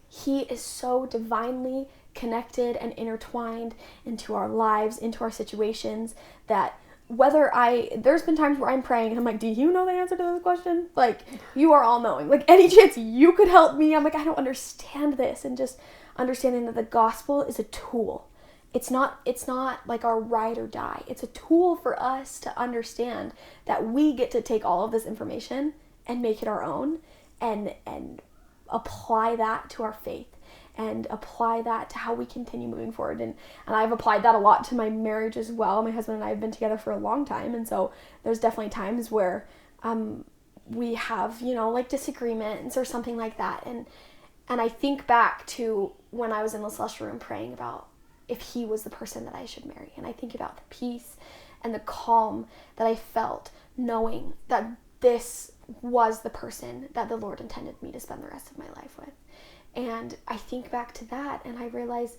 He is so divinely connected and intertwined into our lives, into our situations, that there's been times where I'm praying and I'm like, do you know the answer to this question? Like, you are all knowing. Like, any chance you could help me? I'm like, I don't understand this. And just understanding that the gospel is a tool. It's not like our ride or die. It's a tool for us to understand that we get to take all of this information and make it our own, and apply that to our faith, and apply that to how we continue moving forward. And I've applied that a lot to my marriage as well. My husband and I have been together for a long time, and so there's definitely times where we have, like disagreements or something like that. And I think back to when I was in the celestial room praying about if He was the person that I should marry. And I think about the peace and the calm that I felt knowing that this was the person that the Lord intended me to spend the rest of my life with. And I think back to that and I realize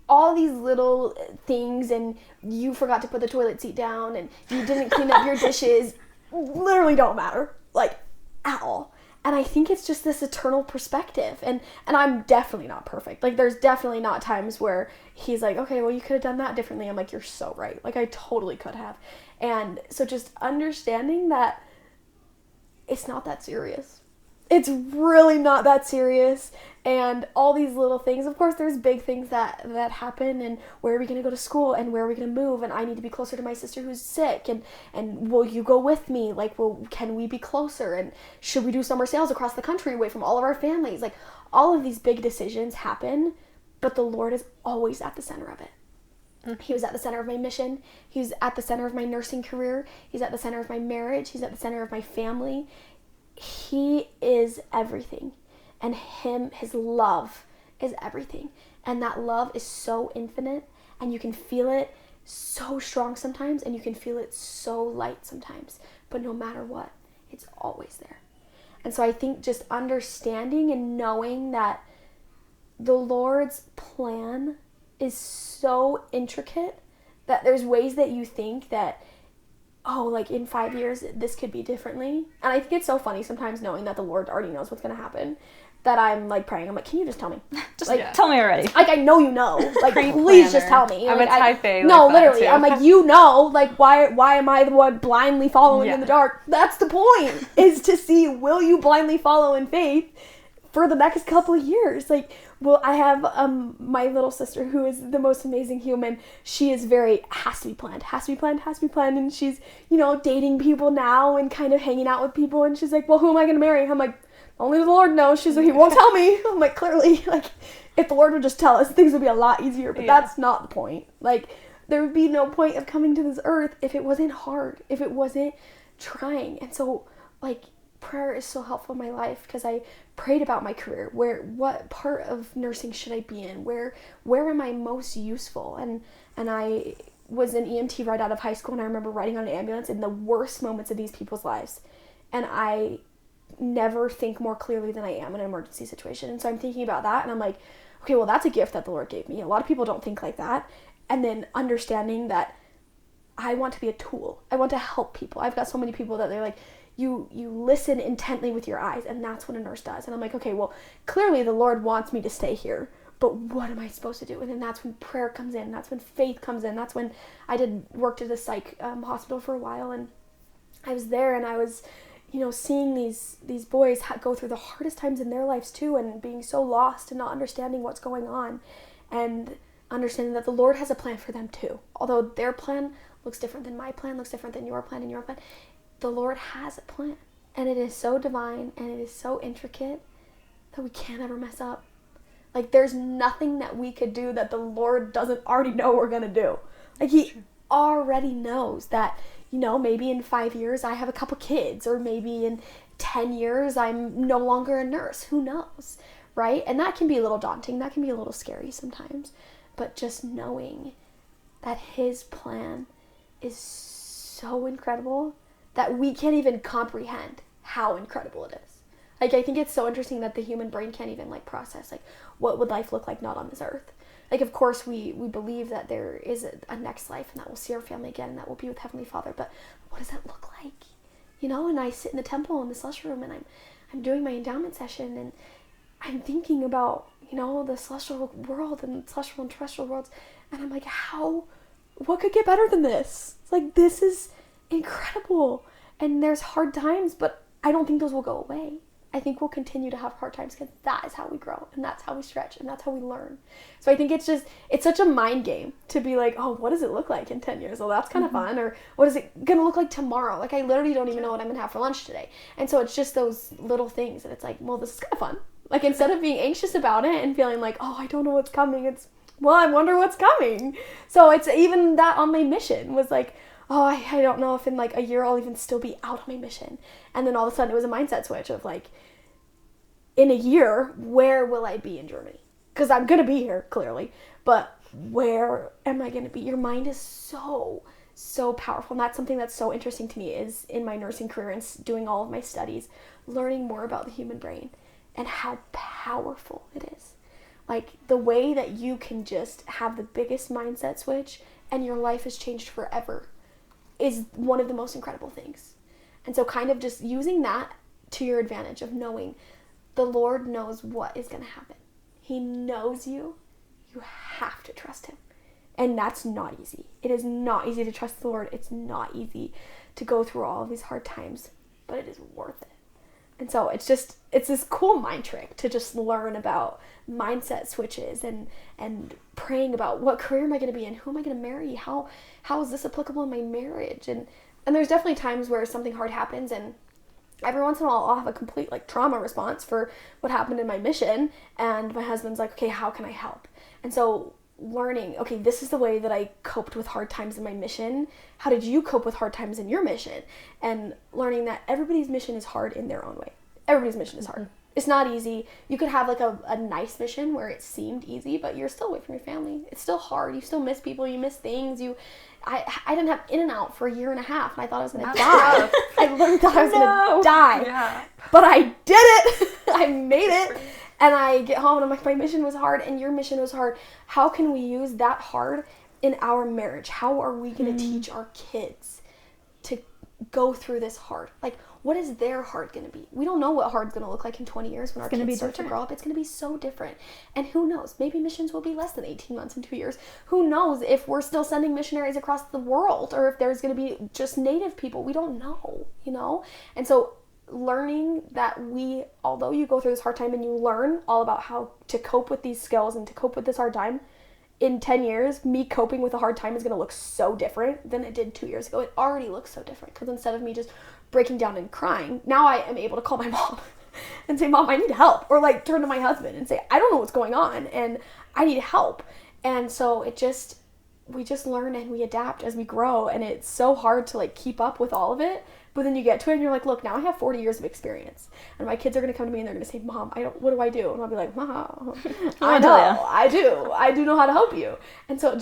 all these little things, and you forgot to put the toilet seat down and you didn't clean up your dishes, literally don't matter, like, at all. And I think it's just this eternal perspective. And I'm definitely not perfect. Like, there's definitely not times where He's like, okay, well, you could have done that differently. I'm like, you're so right. Like, I totally could have. And so just understanding that it's not that serious. It's really not that serious. And all these little things, of course, there's big things that happen, and where are we going to go to school, and where are we going to move, and I need to be closer to my sister who's sick, and will you go with me? Like, can we be closer, and should we do summer sales across the country away from all of our families? Like, all of these big decisions happen, but the Lord is always at the center of it. He was at the center of my mission. He was at the center of my nursing career. He's at the center of my marriage. He's at the center of my family. He is everything. And His love is everything. And that love is so infinite, and you can feel it so strong sometimes, and you can feel it so light sometimes. But no matter what, it's always there. And so I think just understanding and knowing that the Lord's plan is so intricate that there's ways that you think that, oh, like in 5 years, this could be differently. And I think it's so funny sometimes knowing that the Lord already knows what's going to happen, that I'm like praying. I'm like, can you just tell me? Just like, tell me already. Like, I know you know. Like, please just tell me. I'm like, a type A. No, like that literally. too. I'm like, you know, like, why am I the one blindly following in the dark? That's the point, is to see, will you blindly follow in faith for the next couple of years? Like, well, I have my little sister who is the most amazing human. She is has to be planned. And she's, dating people now and kind of hanging out with people. And she's like, well, who am I going to marry? I'm like, only the Lord knows. She's like, He won't tell me. I'm like, clearly, like, if the Lord would just tell us, things would be a lot easier. But that's not the point. Like, there would be no point of coming to this earth if it wasn't hard, if it wasn't trying. And so, like, prayer is so helpful in my life, because I prayed about my career. What part of nursing should I be in? Where am I most useful? And I was an EMT right out of high school, and I remember riding on an ambulance in the worst moments of these people's lives. And I never think more clearly than I am in an emergency situation. And so I'm thinking about that, and I'm like, okay, well, that's a gift that the Lord gave me. A lot of people don't think like that. And then understanding that I want to be a tool. I want to help people. I've got so many people that they're like, you listen intently with your eyes, and that's what a nurse does. And I'm like, okay, well, clearly the Lord wants me to stay here, but what am I supposed to do? And then that's when prayer comes in. That's when faith comes in. That's when I worked at a psych hospital for a while, and I was there, and I was, seeing these boys go through the hardest times in their lives too, and being so lost and not understanding what's going on, and understanding that the Lord has a plan for them too. Although their plan looks different than my plan, looks different than your plan and your plan, the Lord has a plan, and it is so divine, and it is so intricate that we can't ever mess up. Like, there's nothing that we could do that the Lord doesn't already know we're gonna do. Like, he already knows that, maybe in 5 years I have a couple kids, or maybe in 10 years I'm no longer a nurse. Who knows, right? And that can be a little daunting. That can be a little scary sometimes. But just knowing that his plan is so incredible that we can't even comprehend how incredible it is. Like, I think it's so interesting that the human brain can't even, process, what would life look like not on this earth? Like, of course, we believe that there is a next life, and that we'll see our family again, and that we'll be with Heavenly Father, but what does that look like? And I sit in the temple in the celestial room, and I'm doing my endowment session, and I'm thinking about, the celestial world and celestial and terrestrial worlds, and I'm like, what could get better than this? It's like, this is incredible, and there's hard times, but I don't think those will go away. I think we'll continue to have hard times, because that is how we grow, and that's how we stretch, and that's how we learn. So I think it's such a mind game to be like, oh, what does it look like in 10 years? Well, that's kind of fun. Or what is it going to look like tomorrow? Like, I literally don't even know what I'm going to have for lunch today. And so it's just those little things that it's like, well, this is kind of fun. Like, instead of being anxious about it and feeling like, oh, I don't know what's coming, it's, well, I wonder what's coming. So it's even that on my mission was like, oh, I don't know if in a year I'll even still be out on my mission. And then all of a sudden it was a mindset switch of in a year, where will I be in Germany? Because I'm going to be here, clearly. But where am I going to be? Your mind is so, so powerful. And that's something that's so interesting to me, is in my nursing career and doing all of my studies, learning more about the human brain and how powerful it is. The way that you can just have the biggest mindset switch and your life has changed forever is one of the most incredible things. And so kind of just using that to your advantage of knowing the Lord knows what is going to happen. He knows you. You have to trust him. And that's not easy. It is not easy to trust the Lord. It's not easy to go through all of these hard times, but it is worth it. And so it's this cool mind trick to just learn about mindset switches and praying about what career am I going to be in? Who am I going to marry? How is this applicable in my marriage? And there's definitely times where something hard happens, and every once in a while I'll have a complete trauma response for what happened in my mission, and my husband's like, okay, how can I help? And so learning, okay, this is the way that I coped with hard times in my mission. How did you cope with hard times in your mission? And learning that everybody's mission is hard in their own way. Everybody's mission is hard. It's not easy. You could have a nice mission where it seemed easy, but you're still away from your family. It's still hard. You still miss people. You miss things. I didn't have In-N-Out for a year and a half, and I thought I was going to die. I literally thought I was going to die. Yeah. But I did it. I made it. And I get home, and I'm like, my mission was hard, and your mission was hard. How can we use that hard in our marriage? How are we going to teach our kids to go through this hard? What is their hard going to be? We don't know what hard's going to look like in 20 years when our kids start to grow up. It's going to be so different. And who knows? Maybe missions will be less than 18 months in 2 years. Who knows if we're still sending missionaries across the world, or if there's going to be just native people. We don't know, And so learning that although you go through this hard time and you learn all about how to cope with these skills and to cope with this hard time, in 10 years, me coping with a hard time is going to look so different than it did 2 years ago. It already looks so different, because instead of me just breaking down and crying, now I am able to call my mom and say, Mom, I need help. Or turn to my husband and say, I don't know what's going on and I need help. And so we just learn and we adapt as we grow, and it's so hard to keep up with all of it. But then you get to it and you're like, look, now I have 40 years of experience, and my kids are going to come to me and they're going to say, Mom, what do I do? And I'll be like, Mom, I do know how to help you. And so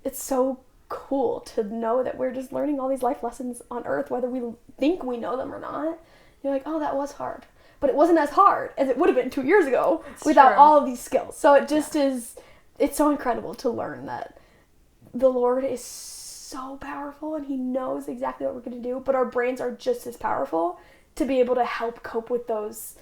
it's so cool to know that we're just learning all these life lessons on earth, whether we think we know them or not. You're like, oh, that was hard. but it wasn't as hard as it would have been 2 years ago It's without true. all of these skills. So it just is, it's so incredible to learn that the Lord is so powerful and he knows exactly what we're going to do, but our brains are just as powerful to be able to help cope with those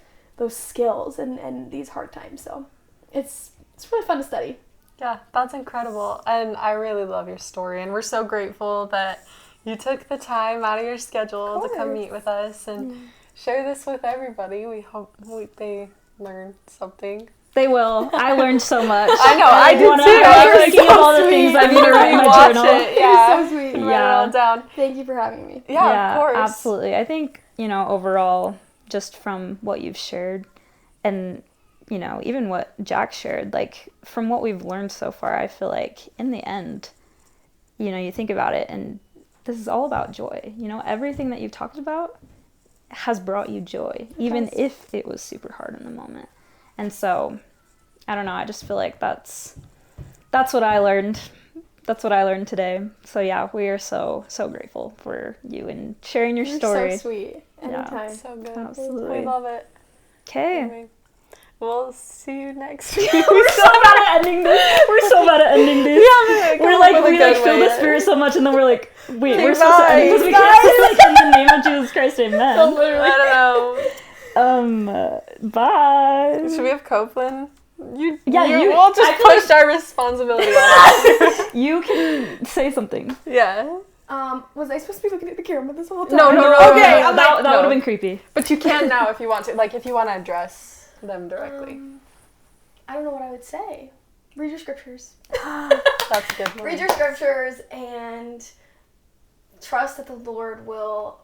skills and these hard times. So it's really fun to study. Yeah, that's incredible. And I really love your story. And we're so grateful that you took the time out of your schedule to come meet with us and share this with everybody. We hope they learn something. They will. I learned so much. I know, I did too. I'm You're thinking so of all the sweet. things I I need to write in my rewatch journal. it. Yeah. You're so sweet. Write it all down. Thank you for having me. Yeah, of course. Absolutely. I think, overall, just from what you've shared and, even what Jack shared, like, from what we've learned so far, I feel like in the end, you think about it and this is all about joy. Everything that you've talked about has brought you joy, even if it was super hard in the moment. And so, I don't know, I just feel like that's what I learned. That's what I learned today. So yeah, we are so grateful for you and sharing your story. You're so sweet. Anytime. Yeah, so good. Absolutely. We love it. Okay. Anyway, we'll see you next week. We're so bad at ending this. We're like, we feel the spirit so much, and then we're like, wait, we're supposed to end because we can't say like in the name of Jesus Christ, amen. I don't know. Bye. Should we have Copeland? You We'll just push our responsibility on you. You can say something. Yeah. Was I supposed to be looking at the camera this whole time? No. Okay, no. That would have been creepy. But you can now if you want to. Like, if you want to address them directly. I don't know what I would say. Read your scriptures. That's a good one. Read your scriptures and trust that the Lord will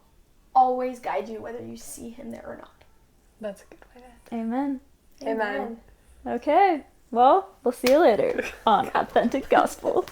always guide you whether you see him there or not. That's a good way to Amen. Amen. Okay. Well, we'll see you later on Authentic Gospel.